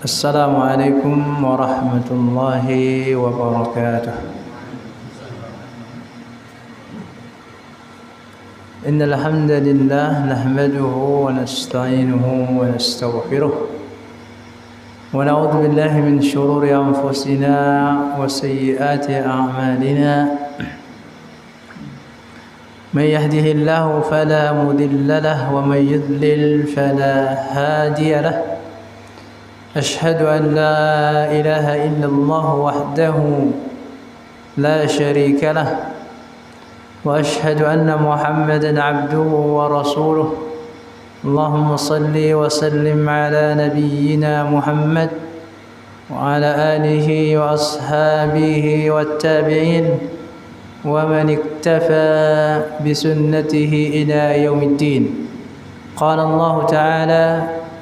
السلام عليكم ورحمة الله وبركاته. إن الحمد لله نحمده ونستعينه ونستغفره ونعوذ بالله من شرور أنفسنا وسيئات أعمالنا. من يهده الله فلا مضل له ومن يضلل فلا هادي له. أشهد أن لا إله إلا الله وحده لا شريك له وأشهد أن محمدا عبده ورسوله. اللهم صل وسلم على نبينا محمد وعلى آله وأصحابه والتابعين ومن اكتفى بسنته إلى يوم الدين. قال الله تعالى: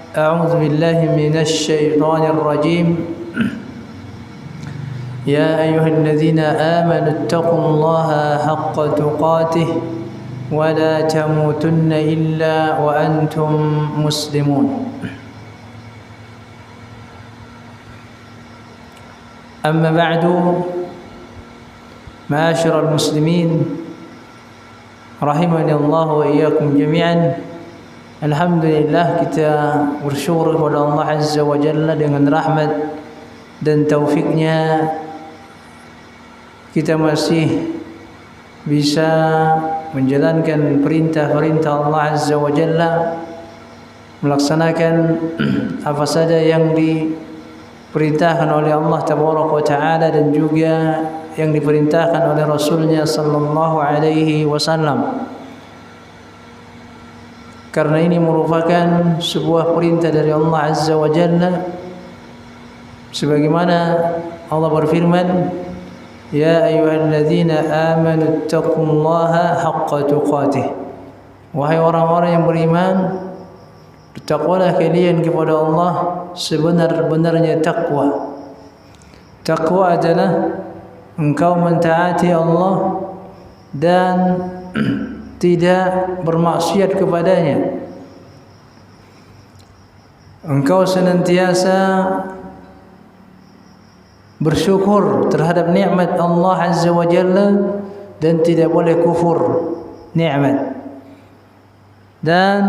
أعوذ بالله من الشيطان الرجيم. يا أيها الذين آمنوا اتقوا الله حق تقاته ولا تموتن إلا وأنتم مسلمون. أما بعد، معاشر المسلمين rahimani Allah wa iyyakum jami'an. Alhamdulillah, kita bersyukur kepada Allah Azza wa Jalla dengan rahmat dan taufiknya kita masih bisa menjalankan perintah-perintah Allah Azza wa Jalla, melaksanakan apa saja yang diperintahkan oleh Allah Tabaraka wa Ta'ala dan juga yang diperintahkan oleh Rasulnya sallallahu alaihi wasallam. Karena ini merupakan sebuah perintah dari Allah Azza wa Jalla, sebagaimana Allah berfirman: Ya ayyuhalladzina amanu taqullaha haqqa tuqatih. Wahai orang-orang yang beriman, bertakwalah kalian kepada Allah sebenar-benarnya takwa. Takwa adalah engkau mentaati Allah dan tidak bermaksiat kepadanya. Engkau senantiasa bersyukur terhadap nikmat Allah Azza wa Jalla dan tidak boleh kufur nikmat. Dan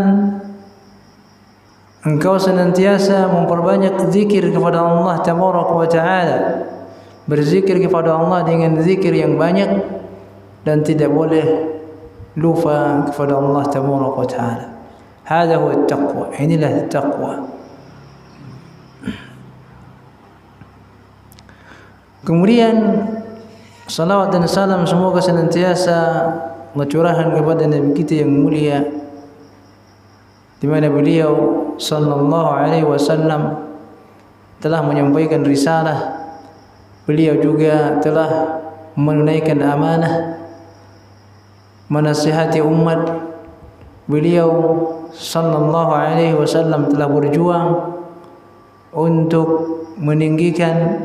engkau senantiasa memperbanyak zikir kepada Allah Tabaraka wa Ta'ala, berzikir kepada Allah dengan zikir yang banyak dan tidak boleh lupa kepada Allah Tabaraka wa Ta'ala. Hada huwa taqwa. Inilah taqwa. Kemudian salawat dan salam semoga senantiasa mencurahkan kepada Nabi kita yang mulia, di mana beliau sallallahu alaihi wasallam telah menyampaikan risalah. Beliau juga telah menunaikan amanah, menasihati umat. Beliau sallallahu alaihi wasallam telah berjuang untuk menegakkan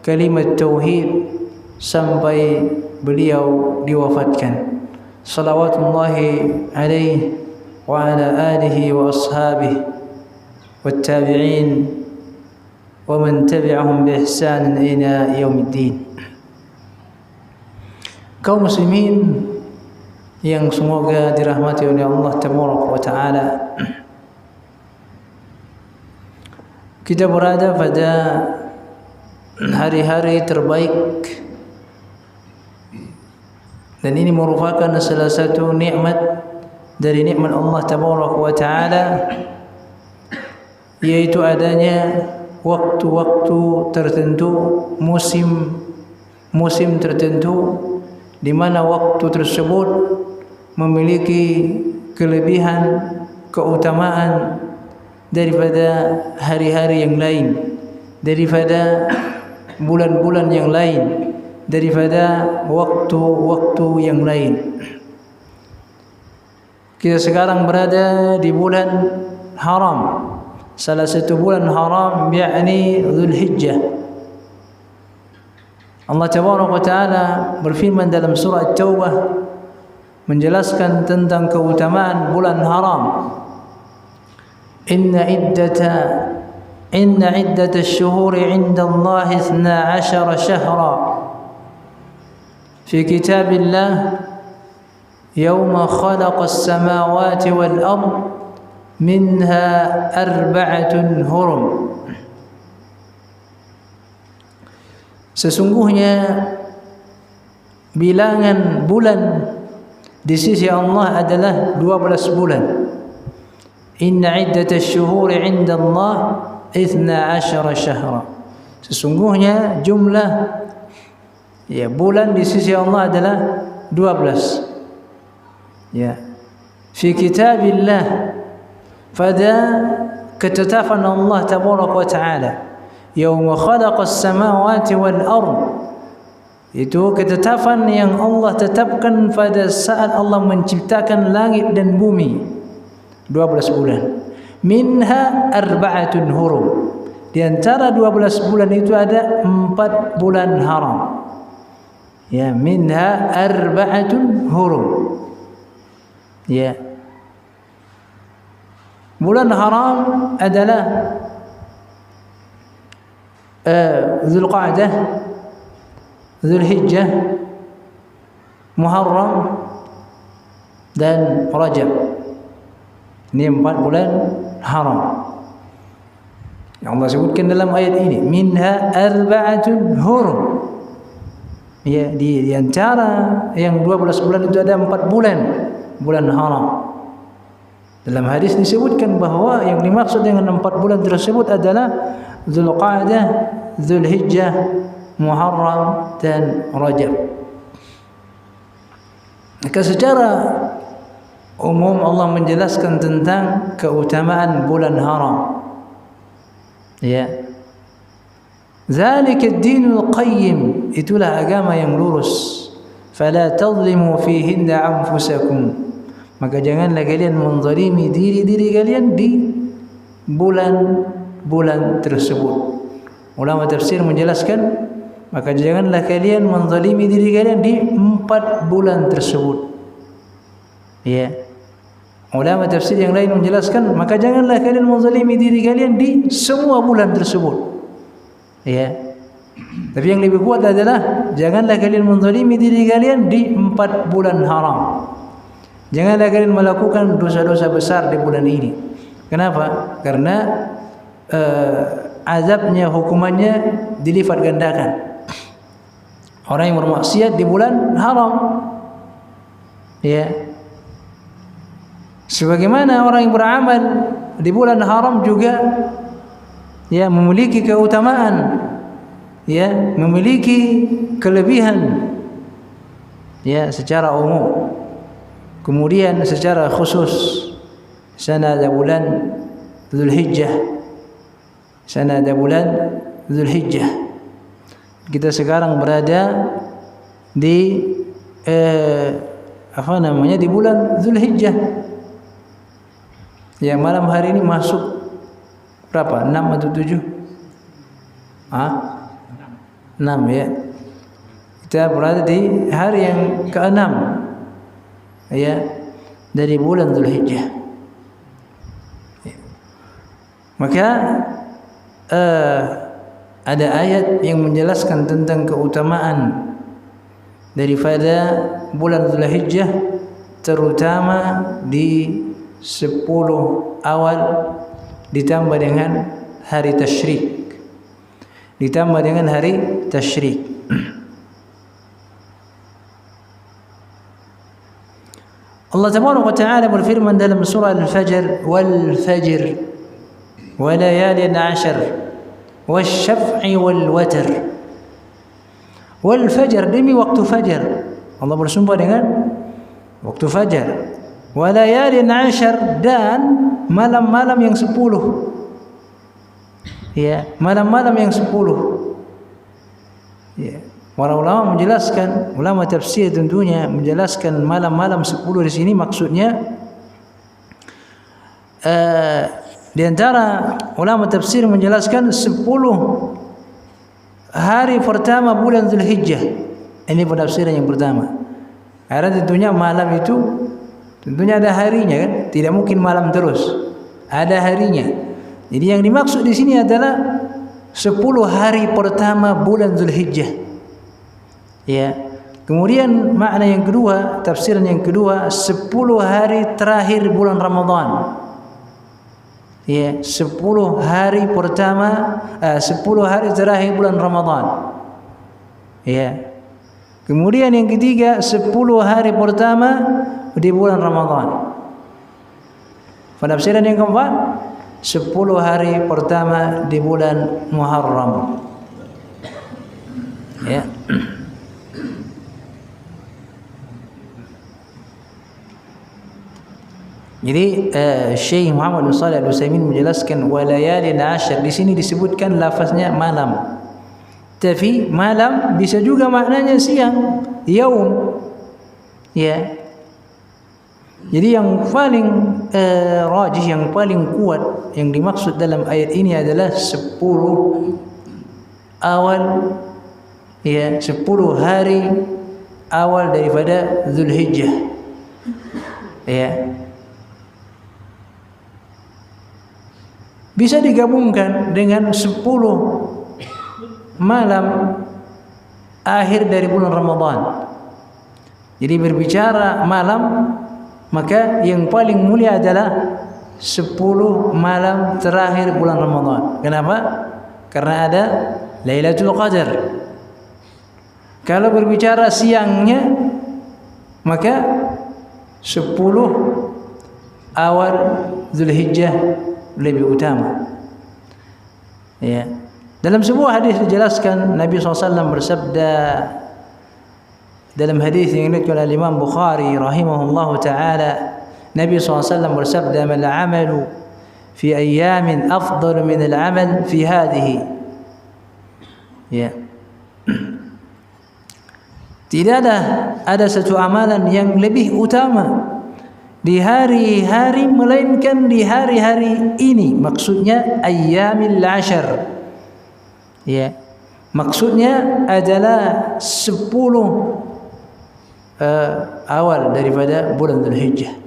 kalimat tauhid sampai beliau diwafatkan. Salawatullahi alaihi wa ala alihi wa ashabihi wat tabi'in wa man tabi'ahum bi ihsan ila yaumiddin. Kaum muslimin yang semoga dirahmati oleh Allah Tabaraka wa Ta'ala, kita berada pada hari-hari terbaik, dan ini merupakan salah satu nikmat dari nikmat Allah Tabaraka wa Ta'ala, yaitu adanya waktu-waktu tertentu, musim tertentu, di mana waktu tersebut memiliki kelebihan, keutamaan daripada hari-hari yang lain, daripada bulan-bulan yang lain, daripada waktu-waktu yang lain. Kita sekarang berada di bulan haram, salah satu bulan haram, yakni Dzulhijjah. Allah Tabaraka wa Ta'ala berfirman dalam surah At-Taubah menjelaskan tentang keutamaan bulan haram. Inna iddata inna iddatash syuhuri 'inda Allah 12 syahra fi kitabillah yawma khalaqas samawati wal ard minha arba'atun hurum. Sesungguhnya bilangan bulan di sisi Allah adalah 12 bulan. Inna iddatash syuhuri 'inda Allah 12 syahra. Sesungguhnya jumlah bulan di sisi Allah adalah 12. Fi kitabillah, pada ketetapan Allah tabaraka wa taala, yauma khalaqas samawati wal ard, itu ketetapan yang Allah tetapkan pada saat Allah menciptakan langit dan bumi, 12 bulan. Minha arba'atun hurum, di antara 12 bulan itu ada 4 bulan haram. Minha arba'atun hurum. Bulan haram adalah Dzulqa'dah, Dzulhijjah, Muharram dan Rajab. Ini 4 bulan haram yang Allah sebutkan dalam ayat ini. Minha arba'atun hurum. Di antara yang 12 bulan itu ada 4 bulan haram. Dalam hadis disebutkan bahawa yang dimaksud dengan 4 bulan tersebut adalah Dzulqa'dah, Dzulhijjah, Muharram dan Rajab. Maka secara umum Allah menjelaskan tentang keutamaan bulan haram. Dzalika ad-dinul qayyim, itulah agama yang lurus. Fala tadhlimu fihinna anfusakum, maka janganlah kalian menzalimi diri-diri kalian di bulan-bulan tersebut. Ulama tafsir menjelaskan, maka janganlah kalian menzalimi diri kalian di 4 bulan tersebut. Ulama tafsir yang lain menjelaskan, maka janganlah kalian menzalimi diri kalian di semua bulan tersebut. Tapi yang lebih kuat adalah janganlah kalian menzalimi diri kalian di 4 bulan haram. Janganlah kalian melakukan dosa-dosa besar di bulan ini. Kenapa? Karena azabnya, hukumannya dilipat gandakan. Orang yang bermaksiat di bulan haram, sebagaimana orang yang beramal di bulan haram juga memiliki keutamaan, memiliki kelebihan secara umum. Kemudian secara khusus, sana ada bulan Dzulhijjah, sana ada bulan Dzulhijjah. Kita sekarang berada di di bulan Dzulhijjah. Malam hari ini masuk berapa? 6 atau 7? 6 ya. Kita berada di hari yang ke-6 dari bulan Dzulhijjah. Maka ada ayat yang menjelaskan tentang keutamaan daripada bulan Dzulhijjah, terutama di 10 awal, ditambah dengan hari tasyrik, Allah Tabaraka wa Ta'ala berfirman dalam surah Al-Fajr, wal fajr wa layalin 'ashr wasyaf'i wal watr. Wal fajr, demi waktu fajar. Allah bersumpah dengan waktu fajar. Wa layalin 'ashr, dan malam-malam yang 10. Malam-malam yang 10. Para ulama menjelaskan, ulama tafsir tentunya menjelaskan malam-malam 10 di sini maksudnya di antara ulama tafsir menjelaskan 10 hari pertama bulan Dzulhijjah. Ini penafsiran yang pertama. Karena tentunya malam itu tentunya ada harinya kan, tidak mungkin malam terus. Ada harinya. Jadi yang dimaksud di sini adalah 10 hari pertama bulan Zulhijjah. Ya. Kemudian makna yang kedua, tafsiran yang kedua, 10 hari terakhir bulan Ramadan. Ya, 10 hari pertama, 10 hari terakhir bulan Ramadan. Ya. Kemudian yang ketiga, 10 hari pertama di bulan Ramadan. Penafsiran yang keempat, 10 hari pertama di bulan Muharram. Ya. Jadi Syekh Muhammad bin Shalih Al-Utsaimin menjelaskan walayalin ashar, di sini disebutkan lafaznya malam. Tapi malam bisa juga maknanya siang, yaum. Ya. Jadi yang paling rajih, yang paling kuat yang dimaksud dalam ayat ini adalah 10 awal, ya, 10 hari awal daripada Zulhijjah. Ya. Bisa digabungkan dengan 10 malam akhir dari bulan Ramadan. Jadi berbicara malam, maka yang paling mulia adalah 10 malam terakhir bulan Ramadan. Kenapa? Karena ada Lailatul Qadar. Kalau berbicara siangnya, maka 10 awal Zulhijjah lebih utama. Ya. Dalam sebuah hadis dijelaskan Nabi SAW bersabda dalam hadis yang diriwayatkan oleh Imam Bukhari rahimahullahu taala, Nabi SAW bersabda, "Mal 'amalu fi ayyamin afdal min al-'amal fi hadhihi." Ya. Tidak ada satu amalan yang lebih utama di hari-hari melainkan di hari-hari ini. Maksudnya ayyamil 'ashar. Ya. Maksudnya adalah 10 awal daripada bulan Dzulhijjah.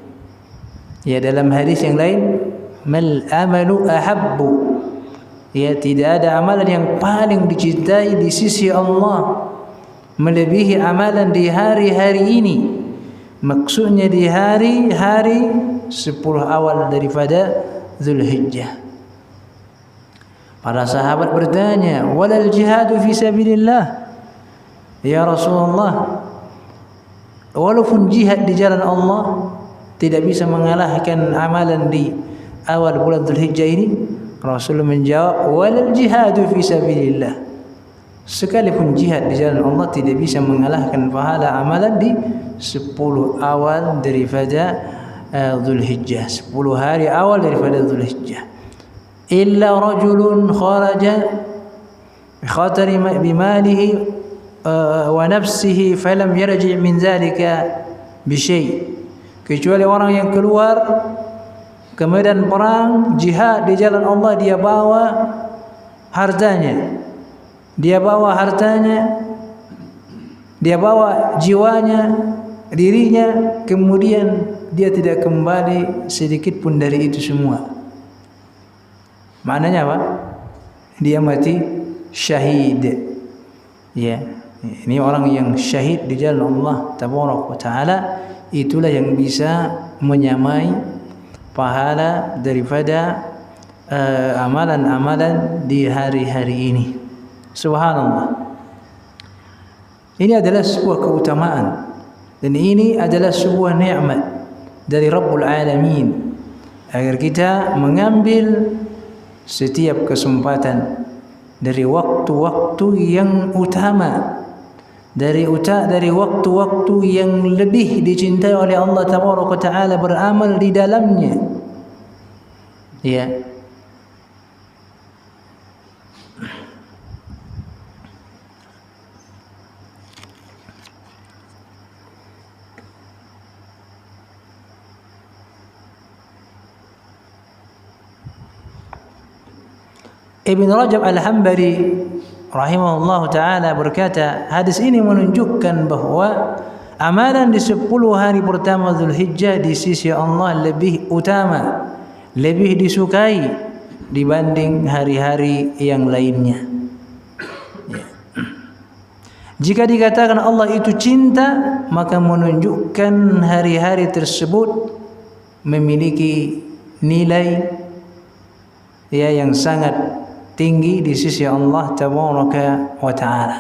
Ya, dalam hadis yang lain, mal amalu ahabbu. Ya, tidak ada amalan yang paling dicintai di sisi Allah melebihi amalan di hari-hari ini. Maksudnya di hari-hari 10 awal daripada Dzulhijjah. Para sahabat bertanya, "Walal jihadu fi sabilillah?" Ya Rasulullah, walaupun jihad di jalan Allah tidak bisa mengalahkan amalan di awal bulan Dzulhijjah ini, Rasul menjawab, "Walal jihadu fi sabilillah." Sekalipun jihad di jalan Allah tidak bisa mengalahkan pahala amalan di 10 awal daripada Dzulhijjah, 10 hari awal daripada Dzulhijjah. Illa rajulun kharaja bi khatari bimalihi wa nafsihi falam yarji' min dzalika bi syai'. Kecuali orang yang keluar ke medan perang, jihad di jalan Allah, dia bawa hartanya, dia bawa jiwanya, dirinya, kemudian dia tidak kembali sedikit pun dari itu semua. Maknanya apa? Dia mati syahid. Ya, ini orang yang syahid di jalan Allah Tabaraka wa Taala, itulah yang bisa menyamai pahala daripada amalan-amalan di hari-hari ini. Subhanallah. Ini adalah sebuah keutamaan dan ini adalah sebuah nikmat dari Rabbul Alamin agar kita mengambil setiap kesempatan dari waktu-waktu yang utama, dari waktu-waktu yang lebih dicintai oleh Allah Tabaraka Taala, beramal di dalamnya. Ya. Ibn Rajab Al-Hambali rahimahullah ta'ala berkata, hadis ini menunjukkan bahwa amalan di 10 hari pertama Dzulhijjah di sisi Allah lebih utama, lebih disukai dibanding hari-hari yang lainnya. Ya. Jika dikatakan Allah itu cinta, maka menunjukkan hari-hari tersebut memiliki nilai yang sangat tinggi di sisi Allah Tabaraka wa Ta'ala.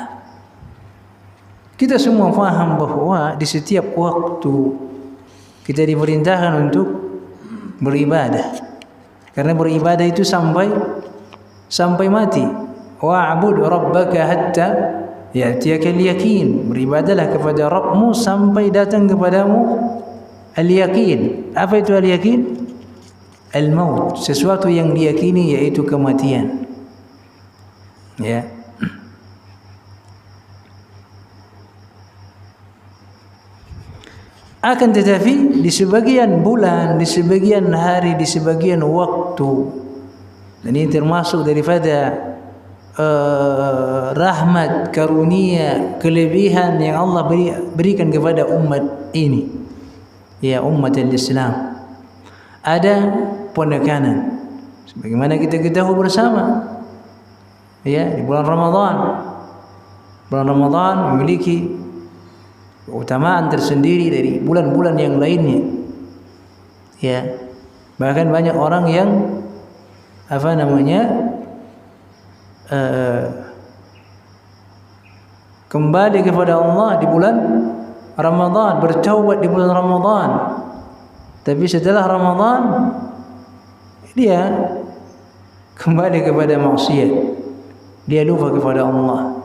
Kita semua faham bahwa di setiap waktu kita diperintahkan untuk beribadah. Karena beribadah itu sampai mati. Wa'bud rabbaka hatta ya'tiyakal yakin. Beribadahlah kepada Rabbmu sampai datang kepadamu al-yakin. Apa itu al-yakin? Al-maut, sesuatu yang diyakini yaitu kematian. Ya. Akan tetapi di sebagian bulan, di sebagian hari, di sebagian waktu, dan ini termasuk daripada rahmat, karunia, kelebihan yang Allah berikan kepada umat ini, ya umat Islam, ada penekanan. Sebagaimana kita ketahui bersama, ya di bulan Ramadan memiliki keutamaan tersendiri dari bulan-bulan yang lainnya. Ya, bahkan banyak orang yang kembali kepada Allah di bulan Ramadan, bertaubat di bulan Ramadan. Tapi setelah Ramadan dia kembali kepada maksiat. Dia lupa kepada Allah.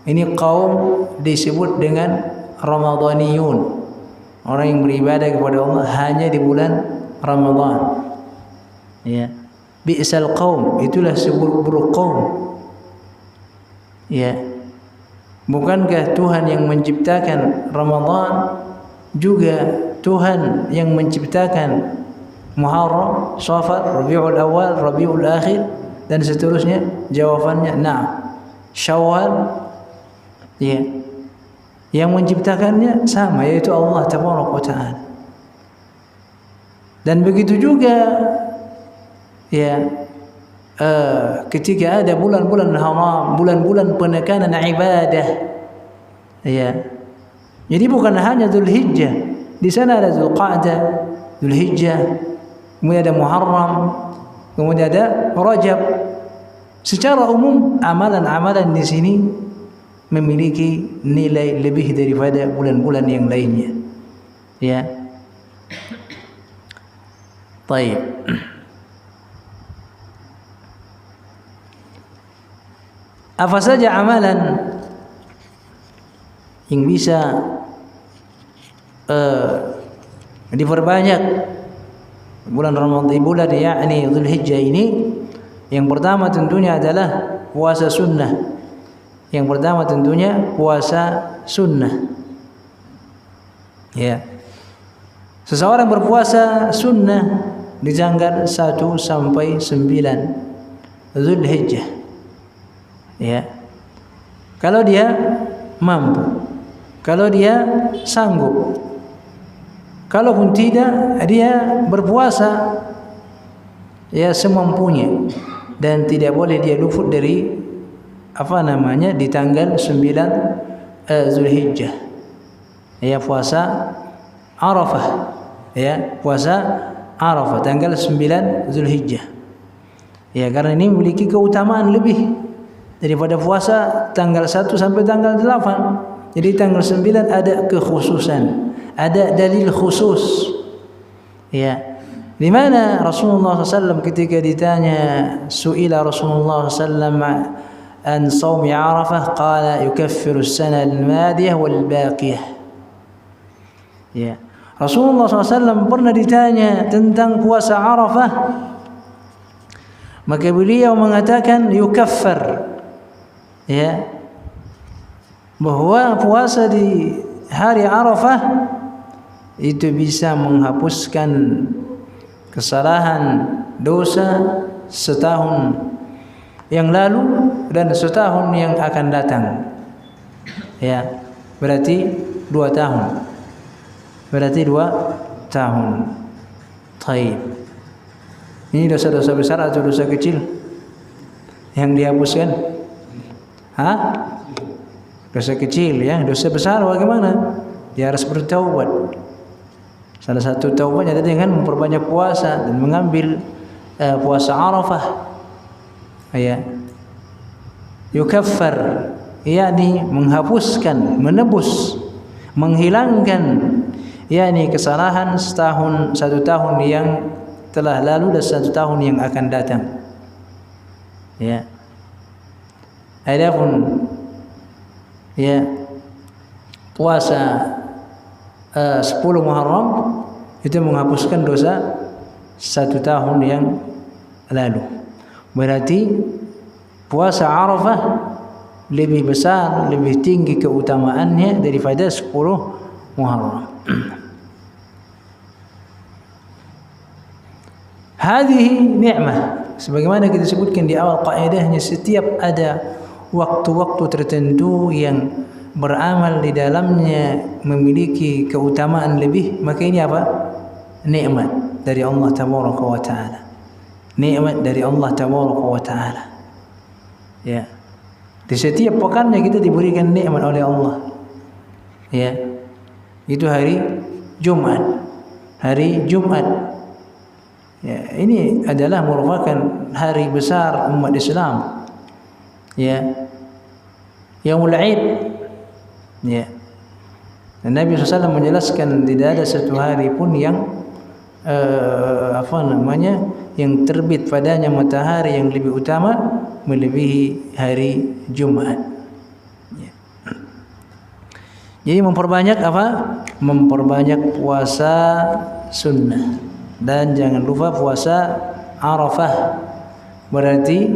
Ini kaum disebut dengan Ramadaniyun, orang yang beribadah kepada Allah hanya di bulan Ramadan. Ya, bi'sal qaum, itulah seburuk-buruk kaum. Ya, bukankah Tuhan yang menciptakan Ramadan juga Tuhan yang menciptakan Muharram, Safar, Rabiul Awal, Rabiul Akhir dan seterusnya? Jawabannya na'am. Syawal, ya, yang menciptakannya sama, yaitu Allah Tabaraka wa Ta'ala. Dan begitu juga ya ketika ada bulan-bulan haram, bulan-bulan penekanan ibadah, ya. Jadi bukan hanya Dzulhijjah, di sana ada Dzulqa'dah, Dzulhijjah, kemudian ada Muharram, kemudian ada Rajab. Secara umum amalan-amalan di sini memiliki nilai lebih daripada bulan-bulan yang lainnya. Ya. Baik. Apa saja amalan yang bisa diperbanyak bulan Ramadan, bulan yakni Dzulhijjah ini? Yang pertama tentunya adalah puasa sunnah. Yang pertama tentunya puasa sunnah. Ya. Seseorang berpuasa sunnah di tanggal 1 sampai 9 Dzulhijjah. Ya. Kalau dia mampu, kalau dia sanggup. Kalaupun tidak, dia berpuasa ya semampunya, dan tidak boleh dia luput dari di tanggal 9 Dzulhijjah. Ya, puasa Arafah. Ya, puasa Arafah tanggal 9 Dzulhijjah. Ya, karena ini memiliki keutamaan lebih daripada puasa tanggal 1 sampai tanggal 8. Jadi tanggal 9 ada kekhususan, ada dalil khusus. Ya. Di mana Rasulullah SAW ketika ditanya, su'ila Rasulullah SAW an saumi Arafah, qala yukaffiru as-sana al-madiyah wal baqiyah. Ya. Rasulullah SAW pernah ditanya tentang puasa Arafah, maka beliau mengatakan yukaffar, ya, bahwa puasa di hari Arafah itu bisa menghapuskan kesalahan dosa setahun yang lalu dan setahun yang akan datang. Ya, berarti 2 tahun. Berarti 2 tahun. Baik. Ini dosa-dosa besar atau dosa kecil yang dihapuskan? Hah? Dosa kecil ya. Dosa besar bagaimana? Dia harus bertaubat. Salah satu taubatnya tadi dengan memperbanyak puasa dan mengambil puasa Arafah. Ya. Yukaffar, yakni menghapuskan, menebus, menghilangkan yakni kesalahan satu tahun yang telah lalu dan 1 tahun yang akan datang. Ya. Adapun ya puasa 10 Muharram itu menghapuskan dosa 1 tahun yang lalu. Berarti puasa Arafah lebih besar, lebih tinggi keutamaannya daripada 10 Muharram. Hadhihi ni'mah. Sebagaimana kita sebutkan di awal kaidahnya, setiap ada waktu-waktu tertentu yang beramal di dalamnya memiliki keutamaan lebih, maka ini apa? Nikmat dari Allah tabaraka wa taala. Nikmat dari Allah tabaraka wa taala. Ya. Di setiap pekannya kita diberikan nikmat oleh Allah. Ya. Itu hari Jumat. Hari Jumat. Ya, ini adalah merupakan hari besar umat Islam. Ya. Yaumul Aid. Ya. Dan Nabi SAW menjelaskan tidak ada satu hari pun yang yang terbit padanya matahari yang lebih utama melebihi hari Jumat. Ya. Jadi memperbanyak apa? Memperbanyak puasa sunnah. Dan jangan lupa puasa Arafah. Berarti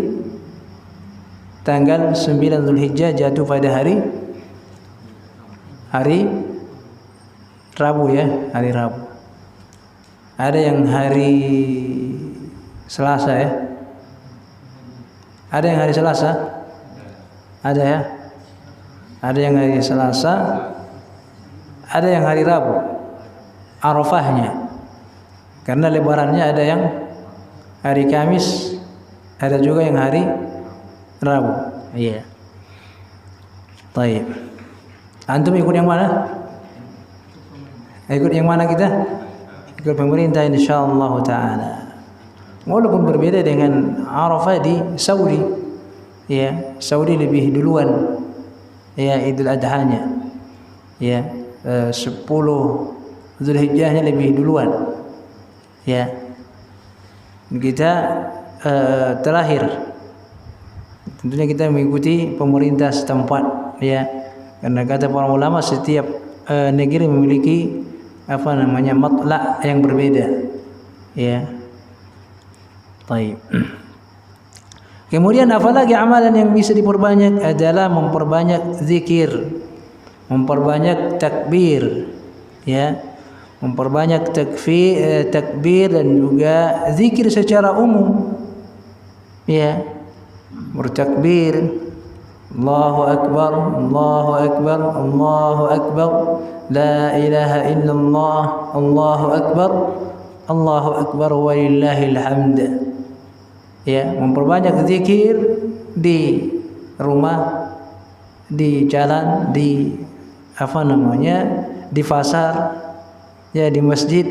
tanggal 9 Zulhijjah jatuh pada hari Rabu ya, hari Rabu. Ada yang hari Selasa ya. Ada yang hari Selasa? Ada ya. Ada yang hari Selasa. Ada yang hari Rabu. Arafahnya. Karena lebarannya ada yang hari Kamis, ada juga yang hari Rabu. Iya. Baik. Antum ikut yang mana? Ikut yang mana kita? Ikut pemerintah insyaallah taala. Walaupun berbeda dengan Arafah di Saudi. Ya, Saudi lebih duluan ya Idul Adha-nya. Ya, 10 Zulhijjahnya lebih duluan. Ya, kita terakhir. Tentunya kita mengikuti pemerintah setempat. Ya, karena kata para ulama setiap negeri memiliki matla' yang berbeda. Ya. Baik. Kemudian apalagi amalan yang bisa diperbanyak adalah memperbanyak zikir, memperbanyak takbir, ya. Memperbanyak takbir dan juga zikir secara umum. Ya. Bertakbir, Allahu Akbar, Allahu Akbar, Allahu Akbar, la ilaha illallah, Allahu Akbar, Allahu Akbar walillahil hamd. Ya, memperbanyak zikir di rumah, di jalan, di di pasar, ya, di masjid.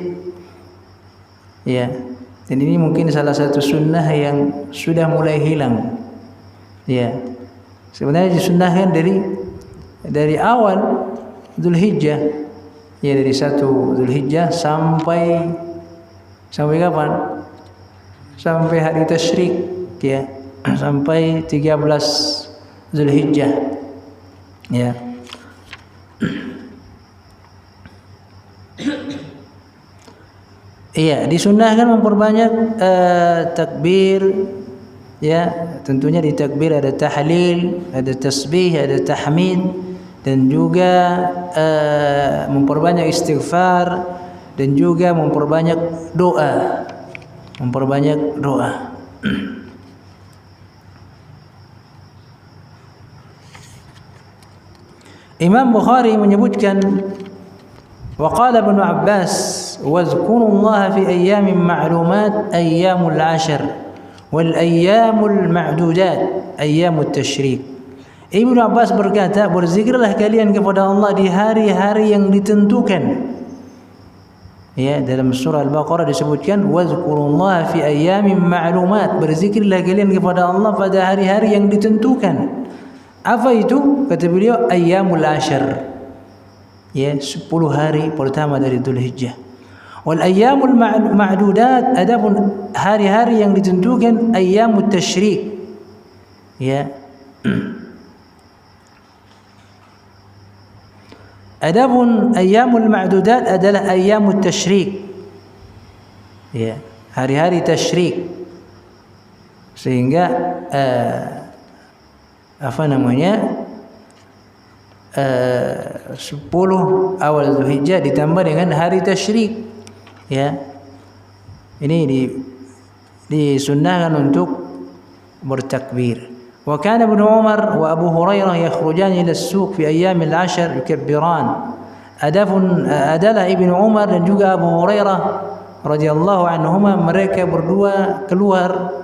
Ya. Dan ini mungkin salah satu sunnah yang sudah mulai hilang. Ya. Sebenarnya disunnahkan dari awal Zulhijjah. Ya, dari 1 Zulhijjah sampai kapan? Sampai hari tasyrik, ya. Sampai 13 Zulhijjah. Ya. Iya, disunnahkan memperbanyak takbir, ya. Tentunya di takbir ada tahlil, ada tasbih, ada tahmid, dan juga memperbanyak istighfar, dan juga memperbanyak doa. Memperbanyak doa. Imam Bukhari menyebutkan, wa qala Ibnu Abbas wazkurullaha fi ayyamin ma'lumat ayyamul 'ashr wal ayyamul ma'dudat ayyamut tasyrik. Ibnu Abbas berkata, berzikirlah kalian kepada Allah di hari-hari yang ditentukan. Ya, dalam surah Al-Baqarah disebutkan wazkurullaha fi ayyamin ma'lumat, berzikirlah kalian kepada Allah pada hari-hari yang ditentukan. Apa itu? Kata beliau ayyamul 'ashr. Ya, 10 hari pertama dari Dzulhijjah. Wal ayyamul ma'dudat, adapun hari-hari yang ditentukan ayyamut tasyrik. Ya. Adapun ayyamul ma'dudat adalah ayyamut tasyrik. Ya, hari-hari tasyrik. Sehingga 10 awal Dzulhijjah ditambah dengan hari tasyrik. Ya. Ini disunnahkan untuk bertakbir. وكان ابن عمر وأبو هريرة يخرجان إلى السوق في أيام العشر يكبران. Adalah Ibnu Umar dan juga Abu Hurairah radhiyallahu anhuma, mereka berdua keluar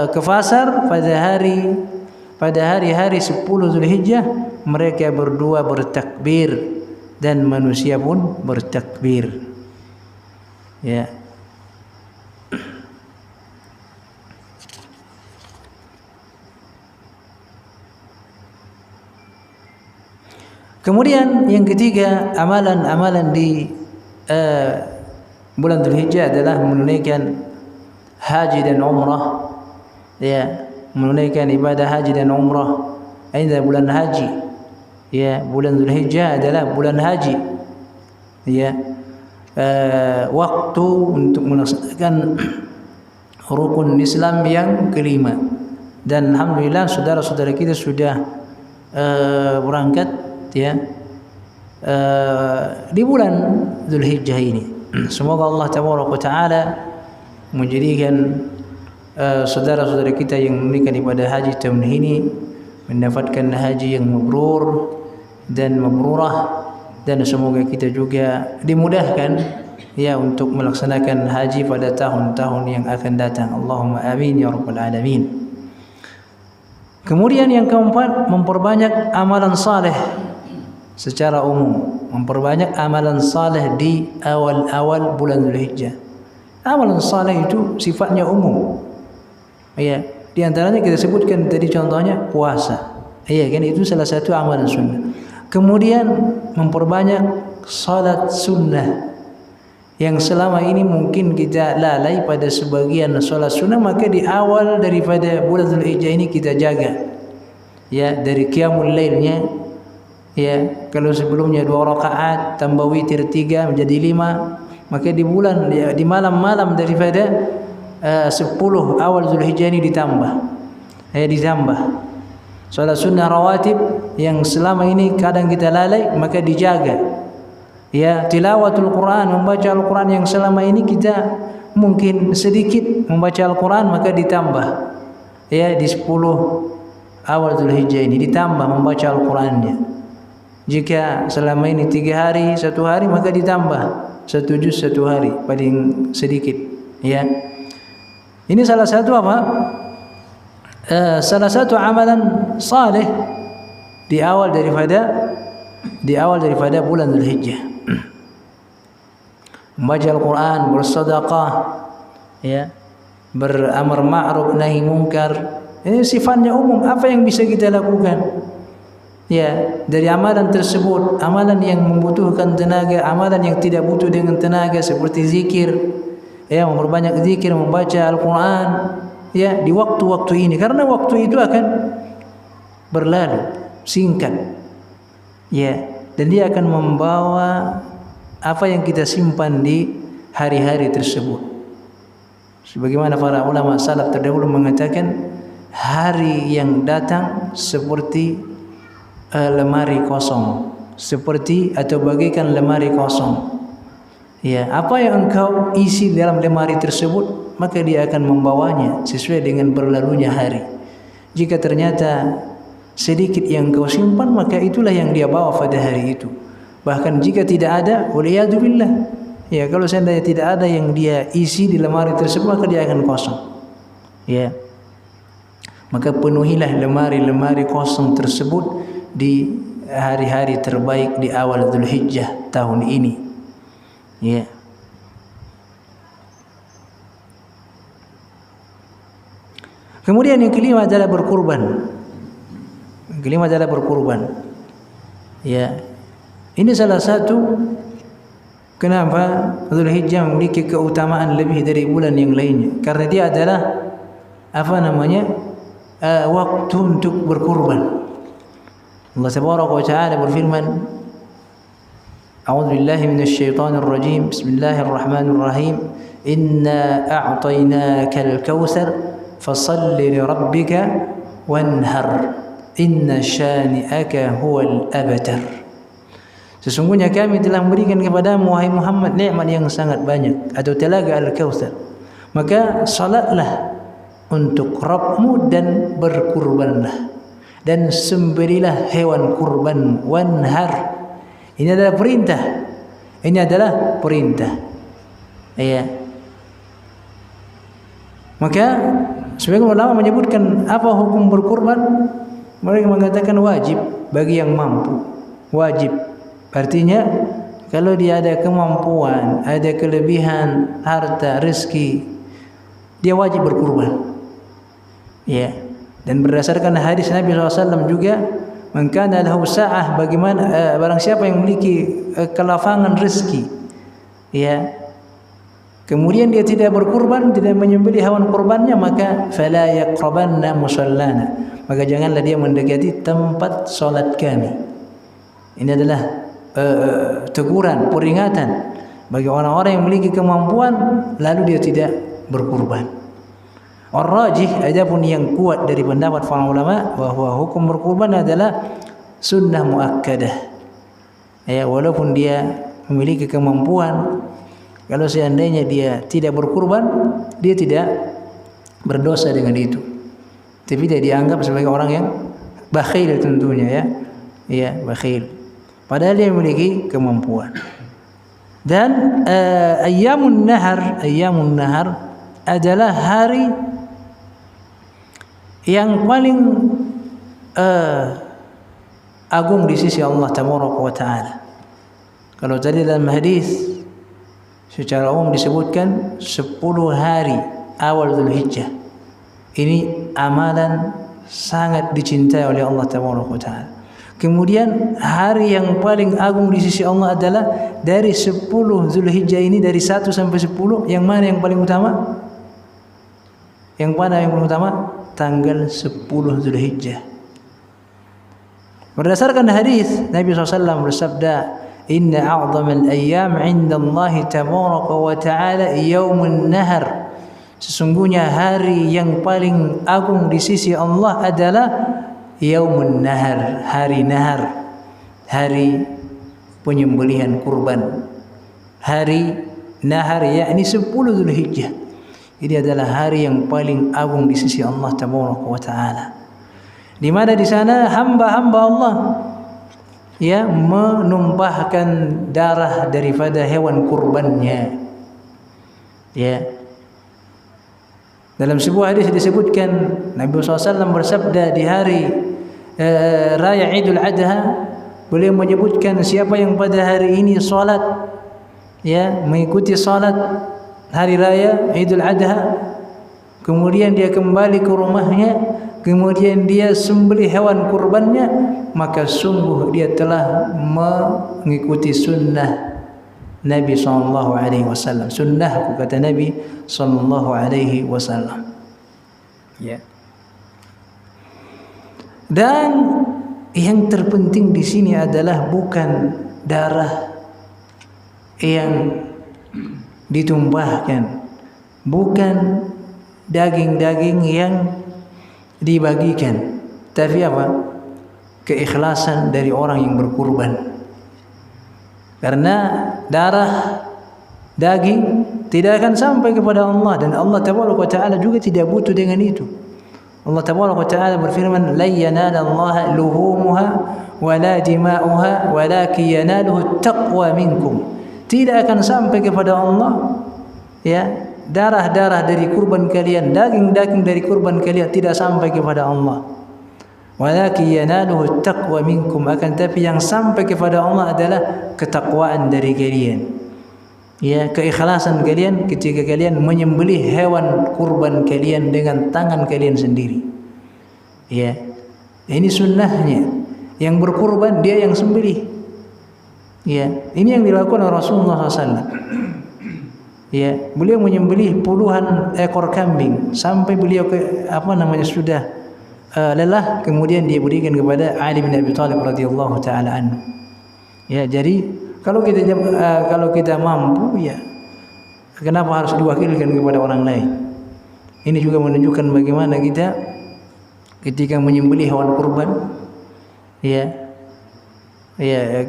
ke pasar pada hari-hari 10 Zulhijjah, mereka berdua bertakbir dan manusia pun bertakbir. Ya. Kemudian yang ketiga, amalan-amalan di bulan Dzulhijjah adalah menunaikan haji dan umrah. Ya, menunaikan ibadah haji dan umrah pada bulan haji. Ya, bulan Dzulhijjah adalah bulan haji. Ya, waktu untuk melaksanakan rukun Islam yang kelima. Dan alhamdulillah saudara-saudara kita sudah berangkat ya di bulan Dzulhijjah ini. Semoga Allah Taala menjadikan saudara-saudara kita yang menunaikan ibadah haji tahun ini mendapatkan haji yang mabrur dan mabrurah, dan semoga kita juga dimudahkan ya untuk melaksanakan haji pada tahun-tahun yang akan datang. Allahumma amin ya rabbal alamin. Kemudian yang keempat, memperbanyak amalan saleh secara umum, memperbanyak amalan saleh di awal-awal bulan Dzulhijjah. Amalan saleh itu sifatnya umum. Ya, di antaranya kita sebutkan tadi contohnya puasa. Ya, kan itu salah satu amalan sunnah. Kemudian memperbanyak salat sunnah yang selama ini mungkin kita lalai pada sebagian salat sunnah, maka di awal daripada bulan Dzulhijjah ini kita jaga. Ya, dari qiyamul lailnya. Ya, kalau sebelumnya 2 rakaat tambah witir 3 menjadi 5, maka di bulan di malam-malam daripada 10 awal Dzulhijjah ini ditambah. Salat sunnah rawatib yang selama ini kadang kita lalai, maka dijaga. Ya, tilawatul Quran, membaca Al-Quran yang selama ini kita mungkin sedikit membaca Al-Quran, maka ditambah. Ya, di 10 awal Dzulhijjah ini ditambah membaca Al-Qurannya. Jika selama ini 3 hari 1 hari, maka ditambah 1 juz 1 hari, paling sedikit. Ya, ini salah satu salah satu amalan saleh di awal daripada bulan Dzulhijjah. Membaca Al-Quran, bersedekah, ya, beramar ma'ruf nahi munkar. Ini sifatnya umum. Apa yang bisa kita lakukan? Ya, dari amalan tersebut, amalan yang membutuhkan tenaga, amalan yang tidak butuh dengan tenaga seperti zikir, ya, memperbanyak zikir, membaca Al-Quran, ya, di waktu-waktu ini, karena waktu itu akan berlalu singkat, ya, dan dia akan membawa apa yang kita simpan di hari-hari tersebut. Sebagaimana para ulama salaf terdahulu mengatakan, hari yang datang seperti lemari kosong, seperti atau bagaikan lemari kosong. Ya, apa yang engkau isi dalam lemari tersebut, maka dia akan membawanya sesuai dengan berlalunya hari. Jika ternyata sedikit yang engkau simpan, maka itulah yang dia bawa pada hari itu. Bahkan jika tidak ada, waliyadzubillah, Ya, kalau seandainya tidak ada yang dia isi di lemari tersebut, maka dia akan kosong. Ya. Maka penuhilah lemari-lemari kosong tersebut di hari-hari terbaik di awal Dzulhijjah tahun ini. Ya. Kemudian yang kelima adalah berkurban. Yang kelima adalah berkurban. Ya. Ini salah satu kenapa Dzulhijjah memiliki keutamaan lebih dari bulan yang lainnya. Karena dia adalah waktu untuk berkurban. Allah Subhanahu wa taala berfirman, A'udzu billahi minasy syaithanir rajim. Bismillahirrahmanirrahim. Inna a'tainakal kautsar fashalli li rabbika wanhar. Inna syani'aka huwal abtar. Sesungguhnya kami telah memberikan kepadamu wahai Muhammad nikmat yang sangat banyak atau telaga Al-Kautsar. Maka salatlah untuk Rabbmu dan berkurbanlah dan sembelilah hewan kurban wanhar. Ini adalah perintah. Ini adalah perintah. Ya. Maka sebagian ulama menyebutkan apa hukum berkurban? Mereka mengatakan wajib bagi yang mampu. Wajib. Artinya kalau dia ada kemampuan, ada kelebihan harta, rezeki, dia wajib berkurban. Ya. Dan berdasarkan hadis Nabi SAW juga, man kana lahu sa'ah, bagaimana barang siapa yang memiliki kelapangan rezeki, ya, kemudian dia tidak berkurban, tidak menyembelih hewan kurbannya, maka fala yaqrabanna musallana, maka janganlah dia mendekati tempat salat kami. Ini adalah teguran, peringatan bagi orang-orang yang memiliki kemampuan lalu dia tidak berkurban. Ar-rajih, adapun yang kuat dari pendapat para ulama bahwa hukum berkurban adalah sunnah muakkadah. Ya, walaupun dia memiliki kemampuan, kalau seandainya dia tidak berkurban, dia tidak berdosa dengan itu. Tapi dia dianggap sebagai orang yang bakhil tentunya, ya. Ya, bakhil. Padahal dia memiliki kemampuan. Dan ayyamun nahar adalah hari yang paling agung di sisi Allah Tabaraka wa Ta'ala. Kalau tadi dalam hadis secara umum disebutkan 10 hari awal Dzulhijjah. Ini amalan sangat dicintai oleh Allah Tabaraka wa Ta'ala. Kemudian hari yang paling agung di sisi Allah adalah dari 10 Dzulhijjah ini, dari 1 sampai 10, yang mana yang paling utama? Yang mana yang paling utama? Tanggal 10 Dzulhijjah. Berdasarkan hadis Nabi SAW bersabda, Inna a'zamal ayyam 'inda Allah tabaraka wa ta'ala yaumun nahar. Sesungguhnya hari yang paling agung di sisi Allah adalah yaumun nahar, hari nahar, hari penyembelihan kurban. Hari nahar yakni 10 Dzulhijjah. Ini adalah hari yang paling agung di sisi Allah Tabaraka wa Ta'ala. Di mana di sana hamba-hamba Allah ya menumpahkan darah daripada hewan kurbannya. Ya. Dalam sebuah hadis disebutkan Nabi SAW bersabda di hari Raya Idul Adha, beliau menyebutkan siapa yang pada hari ini salat, ya, mengikuti salat hari raya Idul Adha, kemudian dia kembali ke rumahnya, kemudian dia sembelih hewan kurbannya, maka sungguh dia telah mengikuti sunnah Nabi SAW. Sunnah, kata Nabi SAW. Ya. Dan yang terpenting di sini adalah bukan darah yang ditumpahkan, bukan daging-daging yang dibagikan, tapi apa? Keikhlasan dari orang yang berkurban. Karena darah, daging tidak akan sampai kepada Allah, dan Allah Tabaraka wa Ta'ala juga tidak butuh dengan itu. Allah Tabaraka wa Ta'ala berfirman, "La yanalallaha luhumuha wala dima'uha walakin yanaluhu at-taqwa minkum." tidak akan sampai kepada Allah, ya, darah-darah dari kurban kalian, daging-daging dari kurban kalian tidak sampai kepada Allah. Walakin yanaluhu taqwa minkum, akan tapi yang sampai kepada Allah adalah ketakwaan dari kalian. Ya, keikhlasan kalian ketika kalian menyembelih hewan kurban kalian dengan tangan kalian sendiri. Ya. Ini sunnahnya. Yang berkurban dia yang sembelih. Ya, ini yang dilakukan oleh Rasulullah SAW. Ya, beliau menyembelih puluhan ekor kambing sampai beliau sudah lelah, kemudian dia berikan kepada Ali bin Abi Thalib radhiyallahu taala anhu. Ya, jadi kalau kita mampu, ya kenapa harus diwakilkan kepada orang lain? Ini juga menunjukkan bagaimana kita ketika menyembelih hewan kurban, ya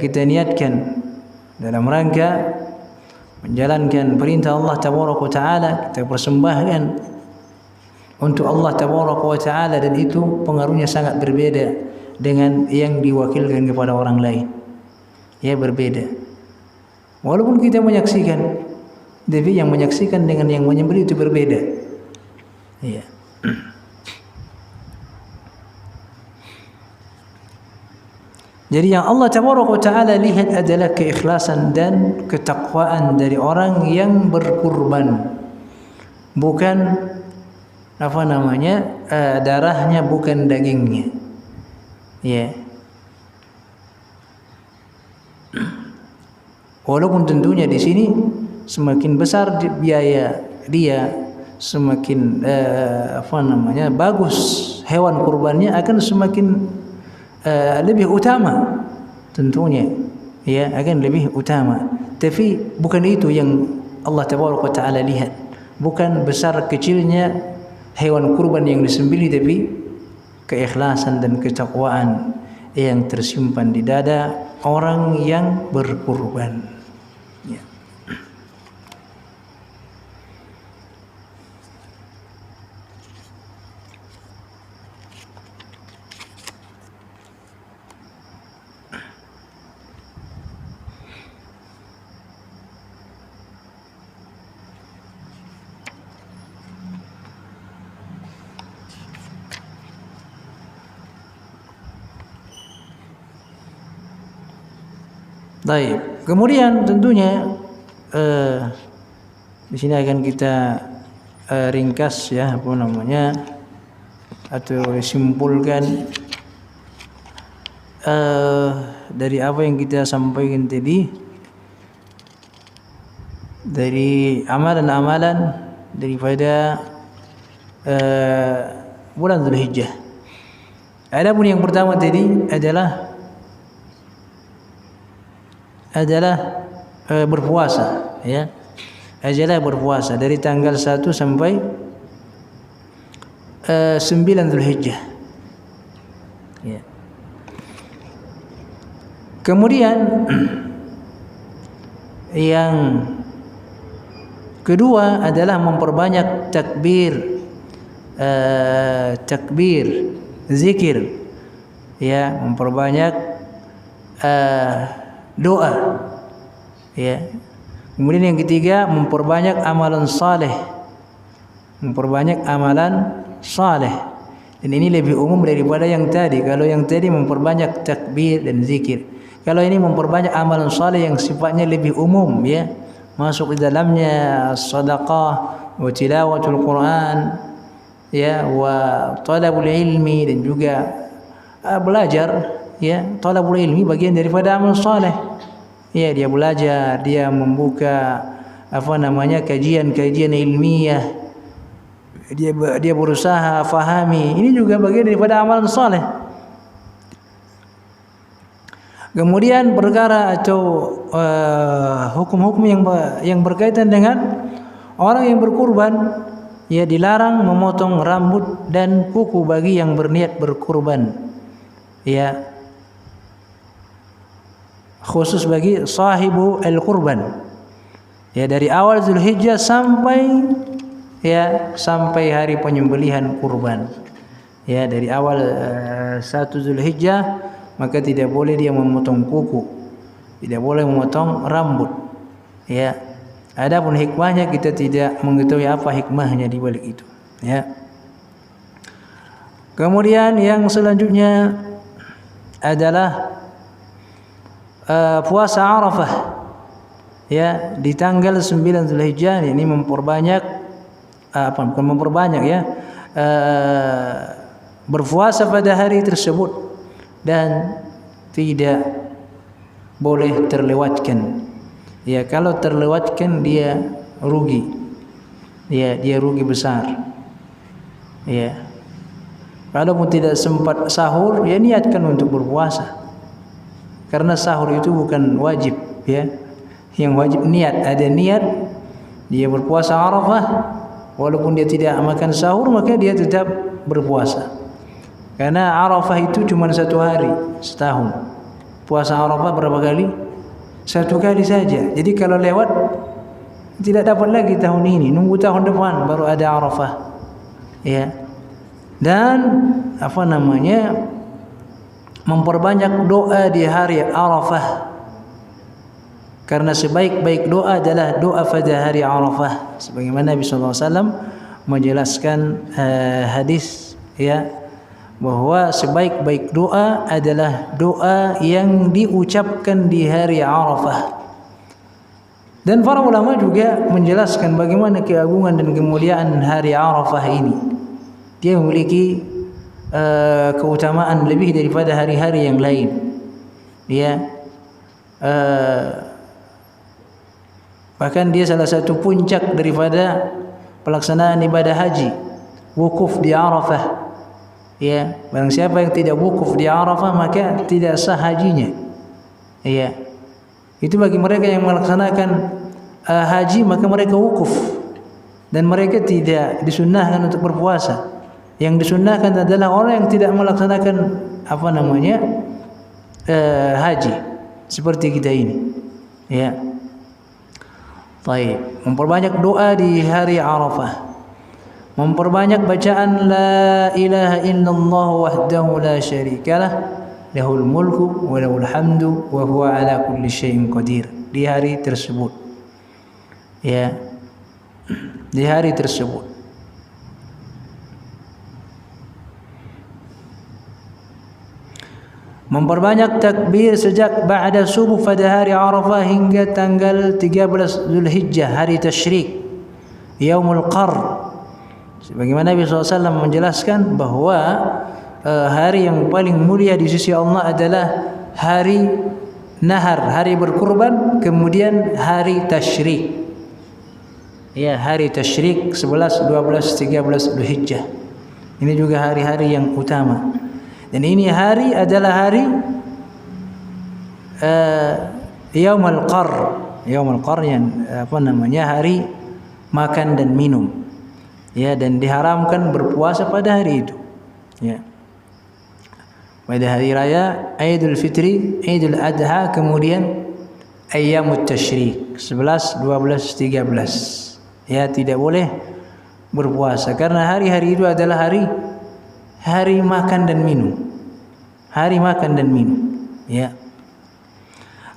kita niatkan dalam rangka menjalankan perintah Allah tabaraka wa taala, kita persembahkan untuk Allah tabaraka wa taala, dan itu pengaruhnya sangat berbeda dengan yang diwakilkan kepada orang lain. Ya, berbeda. Walaupun kita menyaksikan, tapi yang menyaksikan dengan yang menyembelih itu berbeda. Ya. Jadi yang Allah tabaraka wa taala lihat adalah keikhlasan dan ketakwaan dari orang yang berkurban. Bukan darahnya, bukan dagingnya. Ya. Walaupun tentunya di sini semakin besar biaya dia, semakin bagus hewan kurbannya, akan semakin lebih utama tentunya, ya, akan lebih utama. Tapi bukan itu yang Allah tabaraka wa taala lihat, bukan besar kecilnya hewan kurban yang disembelih, tapi keikhlasan dan ketakwaan yang tersimpan di dada orang yang berkurban. Ya. Baik, kemudian tentunya di sini akan kita ringkas, ya, atau simpulkan dari apa yang kita sampaikan tadi, dari amalan-amalan daripada bulan Dzulhijjah. Adapun yang pertama tadi adalah berpuasa, ya, adalah berpuasa dari tanggal 1 sampai 9 Dzulhijjah. Ya. Kemudian yang kedua adalah memperbanyak takbir, zikir, ya, memperbanyak doa, ya. Kemudian yang ketiga, memperbanyak amalan saleh, dan ini lebih umum daripada yang tadi. Kalau yang tadi memperbanyak takbir dan zikir, kalau ini memperbanyak amalan saleh yang sifatnya lebih umum, ya, masuk di dalamnya sedekah wa tilawatul Quran, ya, wa talabul ilmi, dan juga belajar, ya. Talabul ilmi bagian daripada amal saleh. Ya, dia belajar, dia membuka kajian-kajian ilmiah, dia berusaha fahami. Ini juga bagian daripada amalan saleh. Kemudian perkara atau hukum-hukum yang berkaitan dengan orang yang berkurban, ya, dilarang memotong rambut dan kuku bagi yang berniat berkurban, ya, khusus bagi sahibu al-kurban, ya, dari awal Dzulhijjah sampai hari penyembelihan kurban, ya, dari awal 1 Dzulhijjah, maka tidak boleh dia memotong kuku, tidak boleh memotong rambut, Ya. Adapun hikmahnya kita tidak mengetahui apa hikmahnya di balik itu. Ya. Kemudian yang selanjutnya adalah puasa Arafah. Ya, di tanggal 9 Zulhijjah ini memperbanyak ya. Berpuasa pada hari tersebut dan tidak boleh terlewatkan. Ya, kalau terlewatkan dia rugi. Ya, dia rugi besar. Ya. Kalaupun tidak sempat sahur, ya niatkan untuk berpuasa. Karena sahur itu bukan wajib, ya. Yang wajib niat, ada niat dia berpuasa Arafah, walaupun dia tidak makan sahur maka dia tetap berpuasa. Karena Arafah itu cuma 1 hari setahun. Puasa Arafah berapa kali? 1 kali saja. Jadi kalau lewat tidak dapat lagi tahun ini, nunggu tahun depan baru ada Arafah. Ya. Dan memperbanyak doa di hari Arafah. Karena sebaik-baik doa adalah doa pada hari Arafah. Sebagaimana Nabi SAW menjelaskan hadis, ya, bahwa sebaik-baik doa adalah doa yang diucapkan di hari Arafah. Dan para ulama juga menjelaskan bagaimana keagungan dan kemuliaan hari Arafah ini. Dia memiliki keutamaan lebih daripada hari-hari yang lain. Ya, bahkan dia salah satu puncak daripada pelaksanaan ibadah haji, wukuf di Arafah. Ya, barang siapa yang tidak wukuf di Arafah maka tidak sah hajinya. Ya. Itu bagi mereka yang melaksanakan haji maka mereka wukuf dan mereka tidak disunnahkan untuk berpuasa. Yang disunnahkan adalah orang yang tidak melaksanakan haji seperti kita ini. Ya. Baik, memperbanyak doa di hari Arafah. Memperbanyak bacaan la ilaha illallah wahdahu la syarikalah lahul mulku wa lahul hamdu wa huwa ala kulli syai'in qadir di hari tersebut. Ya. Di hari tersebut. Memperbanyak takbir sejak ba'da subuh pada hari Arafah hingga tanggal 13 Zulhijjah, hari tasyrik, Yaumul Qarr. Sebagaimana Nabi SAW menjelaskan bahwa hari yang paling mulia di sisi Allah adalah hari nahar, hari berkurban, kemudian hari tasyrik. Ya, hari tasyrik 11, 12, 13 Zulhijjah. Ini juga hari-hari yang utama. Dan ini hari adalah hari Yaumul Qarr. Yaumul Qarr yang hari makan dan minum. Ya, dan diharamkan berpuasa pada hari itu. Ya. Pada hari raya Idul Fitri, Idul Adha, kemudian Ayyamut Tasyrik 11, 12, 13. Ya, tidak boleh berpuasa karena hari-hari itu adalah hari makan dan minum. Hari makan dan minum. Ya.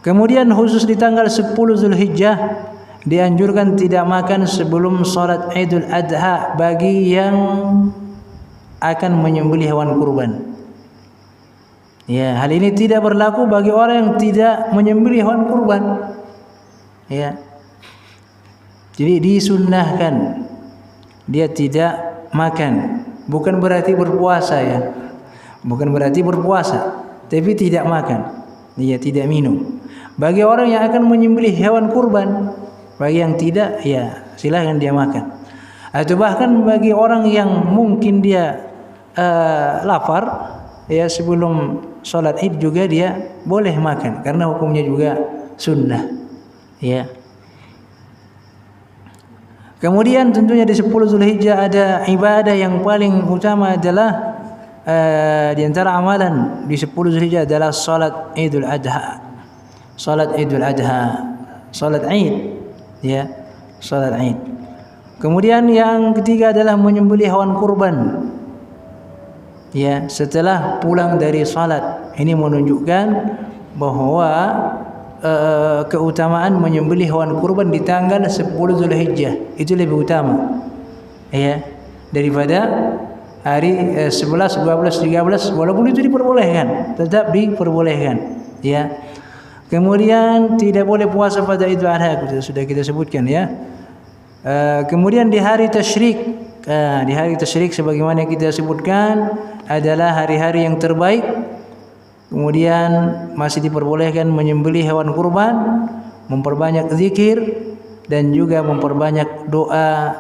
Kemudian khusus di tanggal 10 Zulhijjah dianjurkan tidak makan sebelum salat Idul Adha bagi yang akan menyembelih hewan kurban. Ya, hal ini tidak berlaku bagi orang yang tidak menyembelih hewan kurban. Ya. Jadi disunnahkan dia tidak makan, bukan berarti berpuasa ya. Bukan berarti berpuasa, tapi tidak makan. Dia tidak minum. Bagi orang yang akan menyembelih hewan kurban, bagi yang tidak, ya silahkan dia makan. Atau bahkan bagi orang yang mungkin dia lapar, ya sebelum sholat Id juga dia boleh makan karena hukumnya juga sunnah. Ya. Kemudian tentunya di 10 Zulhijjah ada ibadah yang paling utama adalah di antara amalan di 10 Zulhijjah adalah salat Idul Adha. Salat Idul Adha, salat Id. Ya, salat Id. Kemudian yang ketiga adalah menyembelih hewan kurban. Ya, setelah pulang dari salat. Ini menunjukkan bahwa keutamaan menyembelih hewan kurban di tanggal 10 Zulhijjah. Itu lebih utama. Ya, daripada hari 11, 12, 13 walaupun itu diperbolehkan, tetap diperbolehkan. Ya. Kemudian tidak boleh puasa pada Idul Adha, sudah kita sebutkan ya. Kemudian di hari tasyrik, di hari tasyrik sebagaimana kita sebutkan adalah hari-hari yang terbaik. Kemudian masih diperbolehkan menyembelih hewan kurban, memperbanyak zikir dan juga memperbanyak doa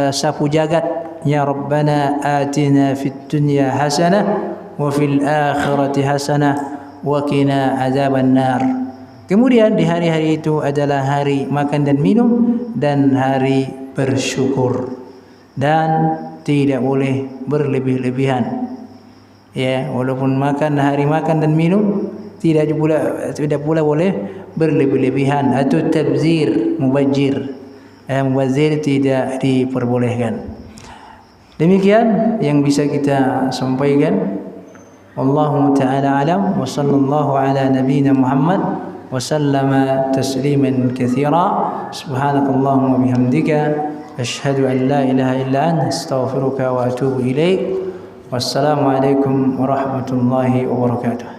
sapu jagat. Ya Rabbana atina fid dunya hasanah wa fil akhirati hasanah wa qina adzabannar. Kemudian di hari-hari itu adalah hari makan dan minum dan hari bersyukur, dan tidak boleh berlebih-lebihan. Ya, walaupun hari makan dan minum tidak pula boleh berlebih-lebihan atau tabzir, mubazir. Mubazir tidak diperbolehkan. Demikian yang bisa kita sampaikan. Wallahu ta'ala alam wa sallallahu ala nabiyyina Muhammad wa sallama tasliman katsira. Subhanakallahumma bihamdika asyhadu an la ilaha illa anta astaghfiruka wa atubu ilaik. Wassalamu alaikum warahmatullahi wabarakatuh.